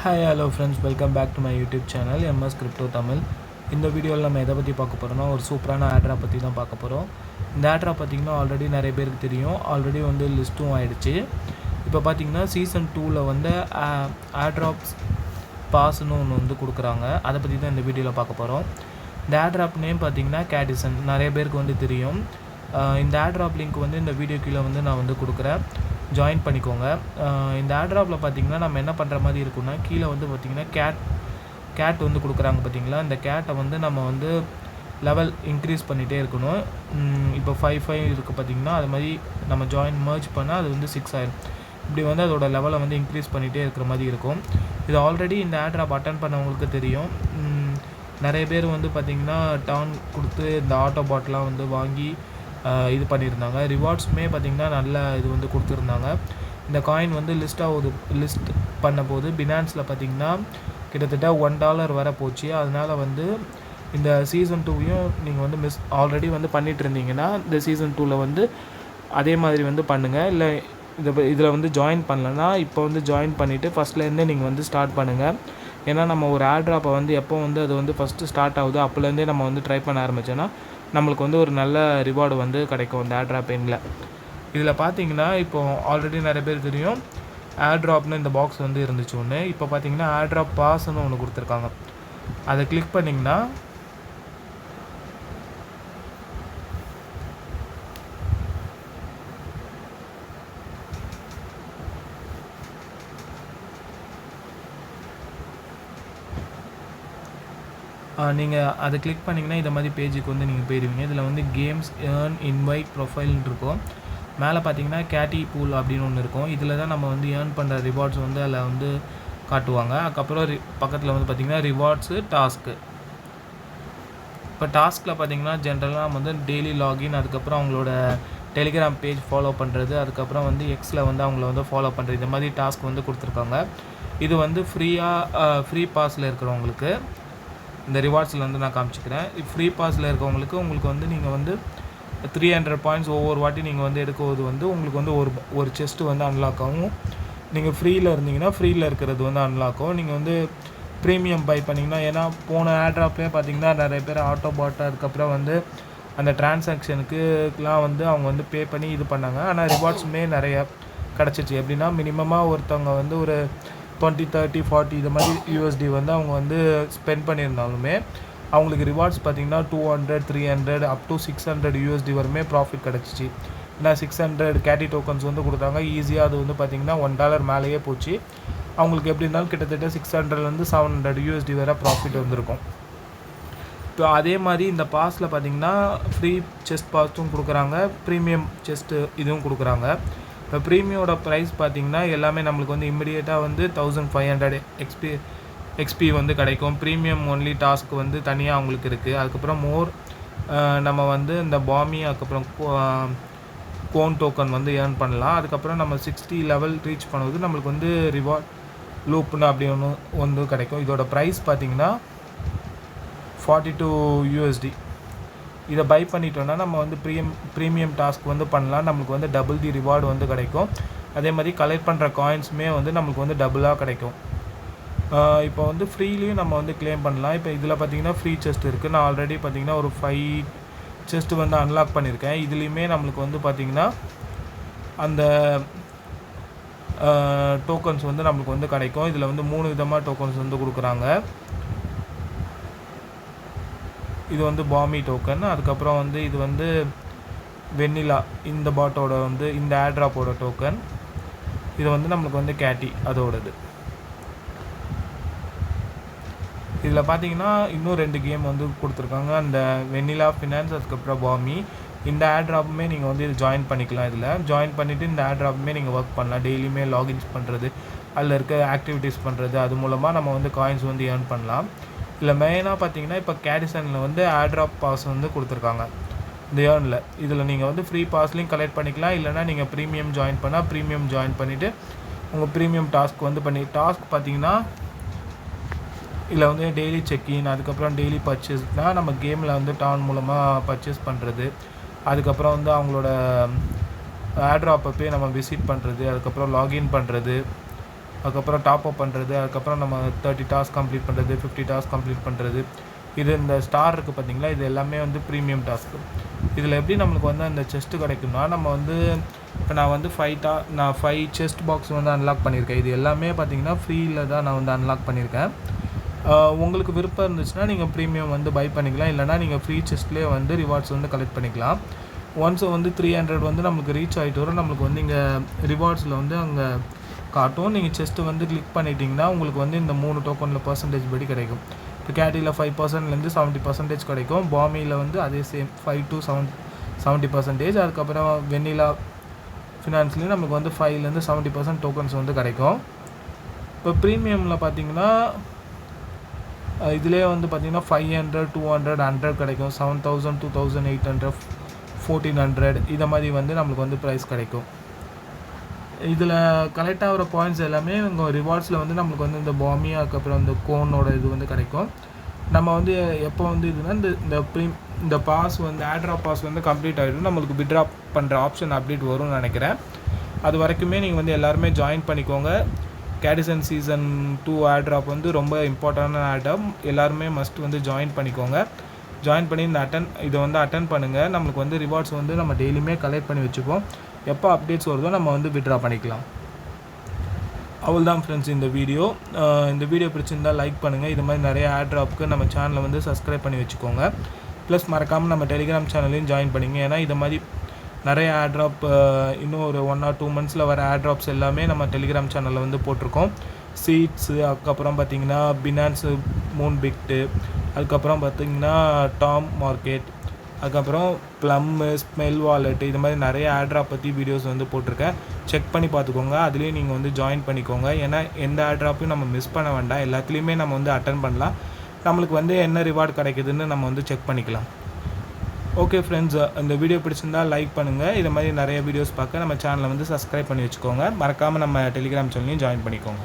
Hi, hello friends, welcome back to my YouTube channel MS Crypto Tamil. இந்த வீடியோவில் நம்ம எதை பற்றி பார்க்க போகிறோம்னா ஒரு சூப்பரான ஆட்ரா பற்றி தான் பார்க்க போகிறோம். இந்த ஆட்ரா பார்த்திங்கன்னா ஆல்ரெடி நிறைய பேருக்கு தெரியும், ஆல்ரெடி வந்து லிஸ்ட்டும் ஆகிடுச்சு. இப்போ பார்த்திங்கன்னா சீசன் 2ல் வந்து ஆட்ராப்ஸ் பாஸ்ன்னு ஒன்று வந்து கொடுக்குறாங்க. அதை பற்றி தான் இந்த வீடியோவில் பார்க்க போகிறோம். இந்த ஆட்ராப் நேம் பார்த்திங்கன்னா கேடிசன், நிறைய பேருக்கு வந்து தெரியும். இந்த ஆட்ராப் லிங்க் வந்து இந்த வீடியோ கீழே வந்து நான் வந்து கொடுக்குறேன், ஜாயின் பண்ணிக்கோங்க. இந்த ஆட்ராப்பில் பார்த்திங்கன்னா நம்ம என்ன பண்ணுற மாதிரி இருக்குன்னா, கீழே வந்து பார்த்திங்கன்னா கேட் வந்து கொடுக்குறாங்க பார்த்திங்களா. இந்த கேட்டை வந்து நம்ம வந்து லெவல் இன்க்ரீஸ் பண்ணிகிட்டே இருக்கணும். இப்போ 5 இருக்குது பார்த்திங்கன்னா, அது மாதிரி நம்ம மர்ஜ் பண்ணால் அது வந்து 6 ஆயிடும். இப்படி வந்து அதோட லெவலை வந்து இன்க்ரீஸ் பண்ணிகிட்டே இருக்கிற மாதிரி இருக்கும். இது ஆல்ரெடி இந்த ஆட்ராப் அட்டன் பண்ணவங்களுக்கு தெரியும். நிறைய பேர் வந்து பார்த்திங்கன்னா டர்ன் கொடுத்து இந்த ஆட்டோ பாட்லாம் வந்து வாங்கி இது பண்ணியிருந்தாங்க. ரிவார்ட்ஸுமே பார்த்திங்கன்னா நல்ல இது வந்து கொடுத்துருந்தாங்க. இந்த காயின் வந்து லிஸ்ட் பண்ண போது பினான்ஸில் பார்த்திங்கன்னா கிட்டத்தட்ட $1 வர போச்சு. அதனால் வந்து இந்த சீசன் 2வையும் நீங்கள் வந்து ஆல்ரெடி வந்து பண்ணிகிட்டு இருந்தீங்கன்னா இந்த சீசன் 2ல் வந்து அதே மாதிரி வந்து பண்ணுங்கள். இல்லை இதில் வந்து ஜாயின் பண்ணலன்னா இப்போ வந்து ஜாயின் பண்ணிவிட்டு ஃபஸ்ட்லேருந்தே நீங்கள் வந்து ஸ்டார்ட் பண்ணுங்கள். ஏன்னா நம்ம ஒரு ஆட்ராப்பை வந்து எப்போ வந்து அது வந்து ஃபஸ்ட்டு ஸ்டார்ட் ஆகுது அப்போலேருந்தே நம்ம வந்து ட்ரை பண்ண ஆரம்பித்தோன்னா நம்மளுக்கு வந்து ஒரு நல்ல ரிவார்டு வந்து கிடைக்கும் இந்த ஆட்ராப் எண்ணில். இதில் பார்த்தீங்கன்னா இப்போது ஆல்ரெடி நிறைய பேர் தெரியும் ஆட்ராப்னு இந்த பாக்ஸ் வந்து இருந்துச்சு ஒன்று. இப்போ பார்த்தீங்கன்னா ஆட்ராப் பாஸ்ன்னு ஒன்று கொடுத்துருக்காங்க. அதை கிளிக் பண்ணிங்கன்னா நீங்கள் அதை கிளிக் பண்ணிங்கன்னா இந்த மாதிரி பேஜுக்கு வந்து நீங்கள் போயிடுவீங்க. இதில் வந்து கேம்ஸ், ஏர்ன், இன்வைட், ப்ரொஃபைல்னு இருக்கும். மேலே பார்த்தீங்கன்னா கேட்டி பூல் அப்படின்னு ஒன்று இருக்கும். இதில் தான் நம்ம வந்து ஏர்ன் பண்ணுற ரிவார்ட்ஸ் வந்து அதில் வந்து காட்டுவாங்க. அதுக்கப்புறம் பக்கத்தில் வந்து பார்த்திங்கன்னா ரிவார்ட்ஸு, டாஸ்க்கு. இப்போ டாஸ்கில் பார்த்திங்கன்னா ஜென்ரலாக நம்ம வந்து டெய்லி லாகின், அதுக்கப்புறம் அவங்களோட டெலிகிராம் பேஜ் ஃபாலோ பண்ணுறது, அதுக்கப்புறம் வந்து எக்ஸில் வந்து அவங்கள வந்து ஃபாலோ பண்ணுறது, இந்த மாதிரி டாஸ்க் வந்து கொடுத்துருக்காங்க. இது வந்து ஃப்ரீ பாஸில் இருக்கிறவங்களுக்கு இந்த ரிவார்ட்ஸில் வந்து நான் காமிச்சிக்கிறேன். ஃப்ரீ பாஸில் இருக்கவங்களுக்கு உங்களுக்கு வந்து நீங்கள் வந்து 300 பாயிண்ட்ஸ் ஒவ்வொரு வாட்டி நீங்கள் வந்து எடுக்கும்போது வந்து உங்களுக்கு வந்து ஒரு செஸ்ட்டு வந்து அன்லாக் ஆகும். நீங்கள் ஃப்ரீயில் இருந்தீங்கன்னா ஃப்ரீயில் இருக்கிறது வந்து அன்லாக் ஆகும். நீங்கள் வந்து ப்ரீமியம் பை பண்ணிங்கன்னா, ஏன்னா போன ஆட்ராப்லேயே பார்த்தீங்கன்னா நிறைய பேர் ஆட்டோ பாட் அதுக்கப்புறம் வந்து அந்த டிரான்சாக்ஷனுக்குலாம் வந்து அவங்க வந்து பே பண்ணி இது பண்ணாங்க. ஆனால் ரிவார்ட்ஸுமே நிறைய கிடச்சிச்சு. எப்படின்னா மினிமமாக ஒருத்தவங்க வந்து ஒரு 20, 30, 40 இது மாதிரி USD வந்து அவங்க வந்து ஸ்பெண்ட் பண்ணியிருந்தாலுமே அவங்களுக்கு ரிவார்ட்ஸ் பார்த்திங்கன்னா 200, 300 அப் டு 600 USD வரைமே ப்ராஃபிட் கிடச்சிச்சு. ஏன்னா 600 கேட்டி டோக்கன்ஸ் வந்து கொடுத்தாங்க. ஈஸியாக அது வந்து பார்த்திங்கன்னா $1 மேலேயே போச்சு. அவங்களுக்கு எப்படி இருந்தாலும் கிட்டத்தட்ட 600லேருந்து 700 USD வரை ப்ராஃபிட் வந்திருக்கும். இப்போ அதே மாதிரி இந்த பாஸில் பார்த்திங்கன்னா ஃப்ரீ செஸ்ட் பாஸும் கொடுக்குறாங்க, ப்ரீமியம் செஸ்ட்டு இதுவும் கொடுக்குறாங்க. இப்போ ப்ரீமியோட ப்ரைஸ் பார்த்திங்கன்னா எல்லாமே நம்மளுக்கு வந்து இம்மிடியேட்டாக வந்து 1500 எக்ஸ்பி வந்து கிடைக்கும். ப்ரீமியம் ஒன்லி டாஸ்க் வந்து தனியாக அவங்களுக்கு இருக்குது. அதுக்கப்புறம் நம்ம வந்து இந்த பாமி அதுக்கப்புறம் கோன் டோக்கன் வந்து ஏர்ன் பண்ணலாம். அதுக்கப்புறம் நம்ம 60 லெவல் ரீச் பண்ணுவது நம்மளுக்கு வந்து ரிவார்ட் லூப்னு அப்படி ஒன்று கிடைக்கும். இதோட ப்ரைஸ் பார்த்திங்கன்னா 42 USD. இதை பை பண்ணிட்டோன்னா நம்ம வந்து ப்ரீமியம் டாஸ்க் வந்து பண்ணலாம். நம்மளுக்கு வந்து டபுள் தி ரிவார்டு வந்து கிடைக்கும். அதே மாதிரி கலெக்ட் பண்ணுற காயின்ஸுமே வந்து நம்மளுக்கு வந்து டபுளாக கிடைக்கும். இப்போ வந்து ஃப்ரீலேயும் நம்ம வந்து கிளைம் பண்ணலாம். இப்போ இதில் பார்த்திங்கன்னா ஃப்ரீ செஸ்ட் இருக்குது. நான் ஆல்ரெடி பார்த்திங்கன்னா ஒரு 5 செஸ்ட்டு வந்து அன்லாக் பண்ணியிருக்கேன். இதுலேயுமே நம்மளுக்கு வந்து பார்த்திங்கன்னா அந்த டோக்கன்ஸ் வந்து நம்மளுக்கு வந்து கிடைக்கும். இதில் வந்து 3 விதமாக டோக்கன்ஸ் வந்து கொடுக்குறாங்க. இது வந்து பாமி டோக்கன், அதுக்கப்புறம் வந்து இது வந்து வெண்ணிலா இந்த பாட்டோட வந்து இந்த ஆட்ராப்போட டோக்கன். இது வந்து நம்மளுக்கு வந்து கேட்டி அதோடது. இதில் பார்த்தீங்கன்னா இன்னும் 2 கேம் வந்து கொடுத்துருக்காங்க, அந்த வெண்ணிலா ஃபினான்ஸ் அதுக்கப்புறம் பாமி. இந்த ஆட்ராப்புமே நீங்கள் வந்து இது ஜாயின் பண்ணிக்கலாம். இதில் ஜாயின் பண்ணிவிட்டு இந்த ஆட்ராப்புமே நீங்கள் ஒர்க் பண்ணலாம். டெய்லியுமே லாகின்ஸ் பண்ணுறது, அதில் இருக்க ஆக்டிவிட்டீஸ் பண்ணுறது, அது மூலமாக நம்ம வந்து காயின்ஸ் வந்து ஏர்ன் பண்ணலாம். இல்லை மெயினாக பார்த்தீங்கன்னா இப்போ கேடிசனில் வந்து ஆட்ராப் பாஸ் வந்து கொடுத்துருக்காங்க இந்த ஏர்னில். இதில் நீங்கள் வந்து ஃப்ரீ பாஸ்லையும் கலெக்ட் பண்ணிக்கலாம். இல்லைனா நீங்கள் ப்ரீமியம் ஜாயின் பண்ணால் ப்ரீமியம் ஜாயின் பண்ணிவிட்டு உங்கள் ப்ரீமியம் டாஸ்க் வந்து டாஸ்க் பார்த்தீங்கன்னா இதில் வந்து டெய்லி செக்இன், அதுக்கப்புறம் டெய்லி பர்ச்சேஸ்னால் நம்ம கேமில் வந்து டவுன் மூலமாக பர்ச்சேஸ் பண்ணுறது, அதுக்கப்புறம் வந்து அவங்களோட ஆட்ராப்பை போய் நம்ம விசிட் பண்ணுறது, அதுக்கப்புறம் லாகின் பண்ணுறது, அதுக்கப்புறம் டாப் அப் பண்ணுறது, அதுக்கப்புறம் நம்ம 30 டாஸ்க் கம்ப்ளீட் பண்ணுறது, 50 டாஸ்க் கம்ப்ளீட் பண்ணுறது. இது இந்த ஸ்டார் இருக்குது பார்த்தீங்களா, இது எல்லாமே வந்து ப்ரீமியம் டாஸ்க்கு. இதில் எப்படி நம்மளுக்கு வந்து அந்த செஸ்ட்டு கிடைக்கும்னா, நம்ம வந்து இப்போ நான் வந்து 5 செஸ்ட் பாக்ஸ் வந்து அன்லாக் பண்ணியிருக்கேன். இது எல்லாமே பார்த்தீங்கன்னா ஃப்ரீயில் தான் நான் வந்து அன்லாக் பண்ணியிருக்கேன். உங்களுக்கு விருப்பம் இருந்துச்சுன்னா நீங்கள் ப்ரீமியம் வந்து பை பண்ணிக்கலாம், இல்லைனா நீங்கள் ஃப்ரீ செஸ்ட்லேயே வந்து ரிவார்ட்ஸ் வந்து கலெக்ட் பண்ணிக்கலாம். ஒன்ஸ் வந்து 300 வந்து நம்மளுக்கு ரீச் ஆகிட்டு வரும். நம்மளுக்கு வந்து இங்கே ரிவார்ட்ஸில் வந்து அங்கே காட்டும். நீங்கள் செஸ்ட்டு வந்து கிளிக் பண்ணிட்டீங்கன்னா உங்களுக்கு வந்து இந்த 3 டோக்கனில் பர்சன்டேஜ் படி கிடைக்கும். இப்போ கேட்டியில் 5%லேருந்து 70% கிடைக்கும். பாமியில் வந்து அதே சேம் 5 to 70%. அதுக்கப்புறம் வெண்ணிலா ஃபினான்ஸ்லேயும் நமக்கு வந்து 5லேருந்து 70% டோக்கன்ஸ் வந்து கிடைக்கும். இப்போ ப்ரீமியமில் பார்த்தீங்கன்னா இதிலே வந்து பார்த்திங்கன்னா 500, 200, 100 கிடைக்கும். 7000, 2800, 1400 இதை மாதிரி வந்து நம்மளுக்கு வந்து ப்ரைஸ் கிடைக்கும். இதில் கலெக்ட் ஆகிற பாயிண்ட்ஸ் எல்லாமே இங்கே ரிவார்ட்ஸில் வந்து நம்மளுக்கு வந்து இந்த பாமி, அதுக்கப்புறம் இந்த கோனோட இது வந்து கிடைக்கும். நம்ம வந்து எப்போ வந்து இதுனா இந்த பாஸ் வந்து ஆட்ராப் பாஸ் வந்து கம்ப்ளீட் ஆகிடும், நம்மளுக்கு விட்ராப் பண்ணுற ஆப்ஷன் அப்டேட் வரும்னு நினைக்கிறேன். அது வரைக்குமே நீங்கள் வந்து எல்லாருமே ஜாயின் பண்ணிக்கோங்க. கேடிசன் சீசன் 2 ஆட்ராப் வந்து ரொம்ப இம்பார்ட்டண்டான ஆட்ராப். எல்லாருமே மஸ்ட் வந்து ஜாயின் பண்ணிக்கோங்க. ஜாயின் பண்ணி இதை வந்து அட்டன் பண்ணுங்கள். நம்மளுக்கு வந்து ரிவார்ட்ஸ் வந்து நம்ம டெய்லியுமே கலெக்ட் பண்ணி வச்சுப்போம். எப்போ அப்டேட்ஸ் வருதோ நம்ம வந்து விட்ரா பண்ணிக்கலாம். அவ்வளோதான் ஃப்ரெண்ட்ஸ் இந்த வீடியோ பிடிச்சிருந்தால் லைக் பண்ணுங்கள். இது மாதிரி நிறைய ஆட்ராப்புக்கு நம்ம சேனலை வந்து சப்ஸ்கிரைப் பண்ணி வச்சுக்கோங்க. ப்ளஸ் மறக்காமல் நம்ம டெலிகிராம் சேனலையும் ஜாயின் பண்ணிங்க. ஏன்னா இது மாதிரி நிறைய ஆட்ராப் இன்னும் ஒரு 1 or 2 monthஸில் வர ஆட்ராப்ஸ் எல்லாமே நம்ம டெலிகிராம் சேனலில் வந்து போட்டிருக்கோம். சீட்ஸு, அதுக்கப்புறம் பார்த்திங்கன்னா பினான்ஸு, மூன்பிக்ட்டு, அதுக்கப்புறம் பார்த்திங்கன்னா டாம் மார்க்கெட், அதுக்கப்புறம் ப்ளம்மு, ஸ்மெல் வாலெட், இது மாதிரி நிறைய ஆட்ராப் பற்றி வீடியோஸ் வந்து போட்டிருக்கேன். செக் பண்ணி பார்த்துக்கோங்க. அதுலேயும் நீங்கள் வந்து ஜாயின் பண்ணிக்கோங்க. ஏன்னா எந்த ஆட்ராப்பையும் நம்ம மிஸ் பண்ண வேண்டாம். எல்லாத்துலேயுமே நம்ம வந்து அட்டன் பண்ணலாம். நம்மளுக்கு வந்து என்ன ரிவார்டு கிடைக்குதுன்னு நம்ம வந்து செக் பண்ணிக்கலாம். ஓகே ஃப்ரெண்ட்ஸ், இந்த வீடியோ பிடிச்சிருந்தால் லைக் பண்ணுங்கள். இது மாதிரி நிறைய வீடியோஸ் பார்க்க நம்ம சேனலை வந்து சப்ஸ்கிரைப் பண்ணி வச்சுக்கோங்க. மறக்காமல் நம்ம டெலிகிராம் சேனலையும் ஜாயின் பண்ணிக்கோங்க.